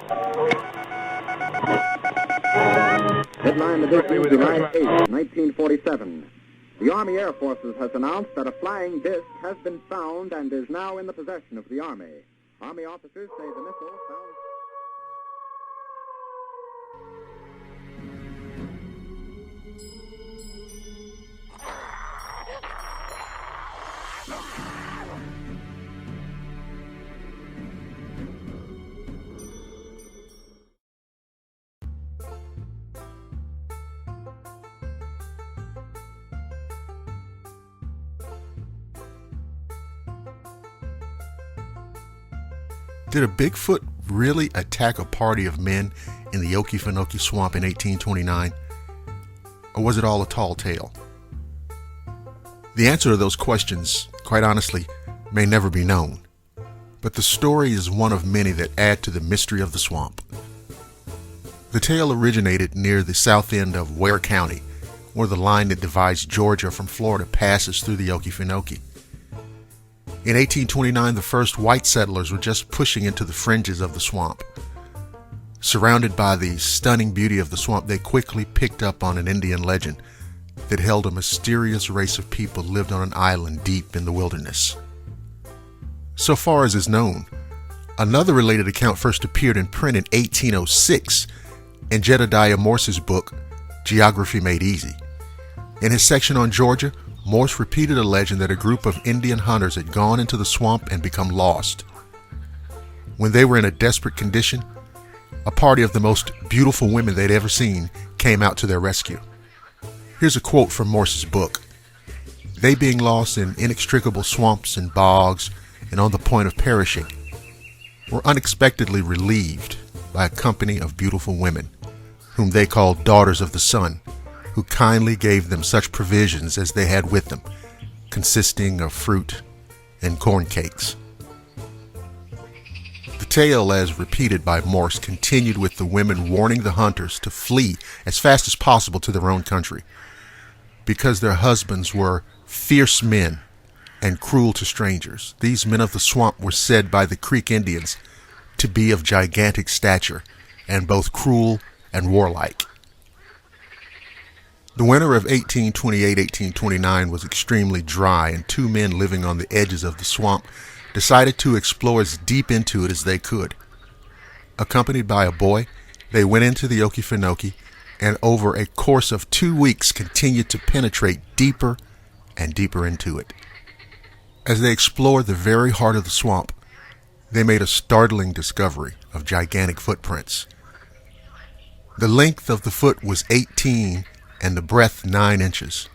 Headline edition, July 8, 1947. The Army Air Forces has announced that a flying disc has been found and is now in the possession of the Army. Army officers say the missile found... Did a Bigfoot really attack a party of men in the Okefenokee swamp in 1829? Or was it all a tall tale? The answer to those questions, quite honestly, may never be known. But the story is one of many that add to the mystery of the swamp. The tale originated near the south end of Ware County, where the line that divides Georgia from Florida passes through the Okefenokee. In 1829, the first white settlers were just pushing into the fringes of the swamp. Surrounded by the stunning beauty of the swamp, they quickly picked up on an Indian legend that held a mysterious race of people lived on an island deep in the wilderness. So far as is known, another related account first appeared in print in 1806 in Jedediah Morse's book, Geography Made Easy. In his section on Georgia, Morse repeated a legend that a group of Indian hunters had gone into the swamp and become lost. When they were in a desperate condition, a party of the most beautiful women they'd ever seen came out to their rescue. Here's a quote from Morse's book. They, being lost in inextricable swamps and bogs and on the point of perishing, were unexpectedly relieved by a company of beautiful women, whom they called daughters of the sun, who kindly gave them such provisions as they had with them, consisting of fruit and corn cakes. The tale, as repeated by Morse, continued with the women warning the hunters to flee as fast as possible to their own country, because their husbands were fierce men and cruel to strangers. These men of the swamp were said by the Creek Indians to be of gigantic stature and both cruel and warlike. The winter of 1828-1829 was extremely dry, and two men living on the edges of the swamp decided to explore as deep into it as they could. Accompanied by a boy, they went into the Okefenokee and over a course of 2 weeks continued to penetrate deeper and deeper into it. As they explored the very heart of the swamp, they made a startling discovery of gigantic footprints. The length of the foot was 18 and the breadth 9 inches.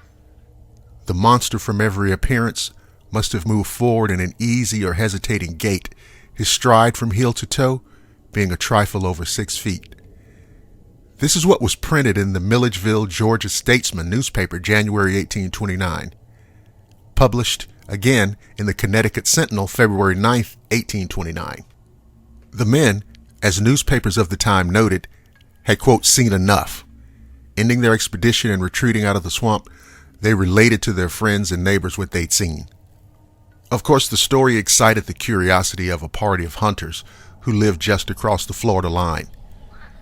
The monster, from every appearance, must have moved forward in an easy or hesitating gait, his stride from heel to toe being a trifle over 6 feet. This is what was printed in the Milledgeville, Georgia Statesman newspaper, January 1829. Published again in the Connecticut Sentinel, February 9, 1829. The men, as newspapers of the time noted, had, quote, seen enough. Ending their expedition and retreating out of the swamp, they related to their friends and neighbors what they'd seen. Of course, the story excited the curiosity of a party of hunters who lived just across the Florida line.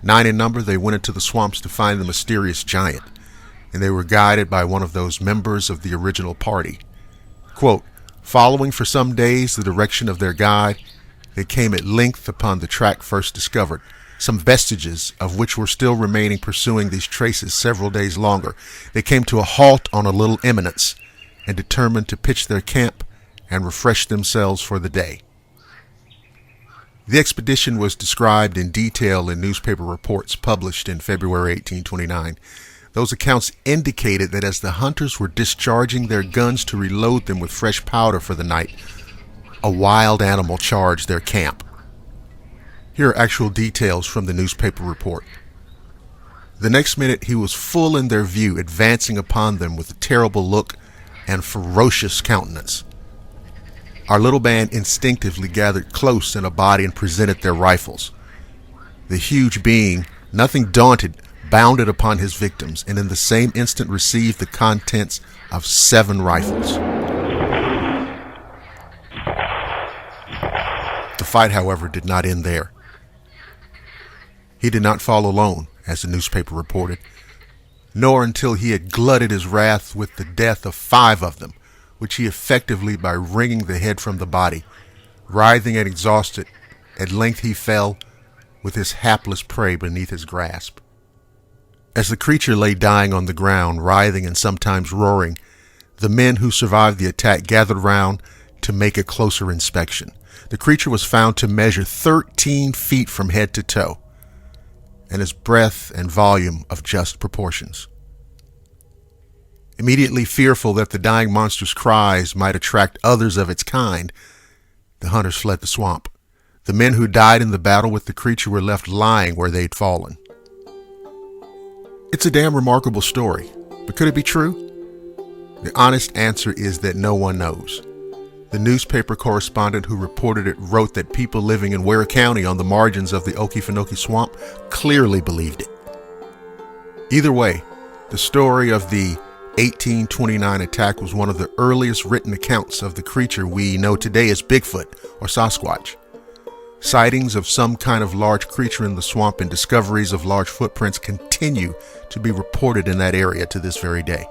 9 in number, they went into the swamps to find the mysterious giant, and they were guided by one of those members of the original party. Quote, following for some days the direction of their guide, they came at length upon the track first discovered, some vestiges of which were still remaining. Pursuing these traces several days longer, they came to a halt on a little eminence and determined to pitch their camp and refresh themselves for the day. The expedition was described in detail in newspaper reports published in February 1829. Those accounts indicated that as the hunters were discharging their guns to reload them with fresh powder for the night, a wild animal charged their camp. Here are actual details from the newspaper report. The next minute he was full in their view, advancing upon them with a terrible look and ferocious countenance. Our little band instinctively gathered close in a body and presented their rifles. The huge being, nothing daunted, bounded upon his victims, and in the same instant received the contents of 7 rifles. The fight, however, did not end there. He did not fall alone, as the newspaper reported, nor until he had glutted his wrath with the death of 5 of them, which he effectively by wringing the head from the body. Writhing and exhausted, at length he fell with his hapless prey beneath his grasp. As the creature lay dying on the ground, writhing and sometimes roaring, the men who survived the attack gathered round to make a closer inspection. The creature was found to measure 13 feet from head to toe, and its breadth and volume of just proportions. Immediately fearful that the dying monster's cries might attract others of its kind, the hunters fled the swamp. The men who died in the battle with the creature were left lying where they'd fallen. It's a damn remarkable story, but could it be true? The honest answer is that no one knows. The newspaper correspondent who reported it wrote that people living in Ware County on the margins of the Okefenokee swamp clearly believed it. Either way, the story of the 1829 attack was one of the earliest written accounts of the creature we know today as Bigfoot or Sasquatch. Sightings of some kind of large creature in the swamp and discoveries of large footprints continue to be reported in that area to this very day.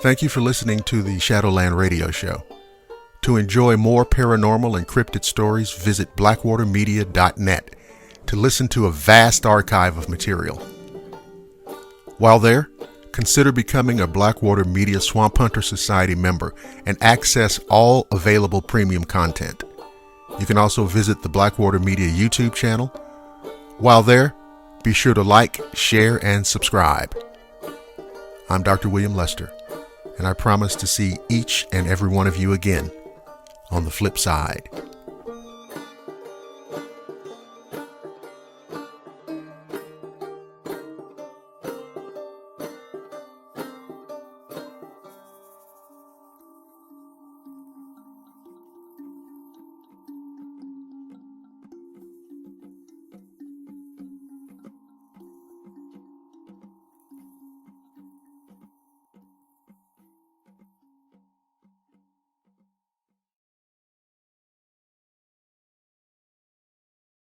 Thank you for listening to the Shadowland radio show. To enjoy more paranormal and cryptid stories, visit blackwatermedia.net to listen to a vast archive of material. While there, consider becoming a Blackwater Media Swamp Hunter Society member and access all available premium content. You can also visit the Blackwater Media YouTube channel. While there, be sure to like, share, and subscribe. I'm Dr. William Lester, and I promise to see each and every one of you again on the flip side.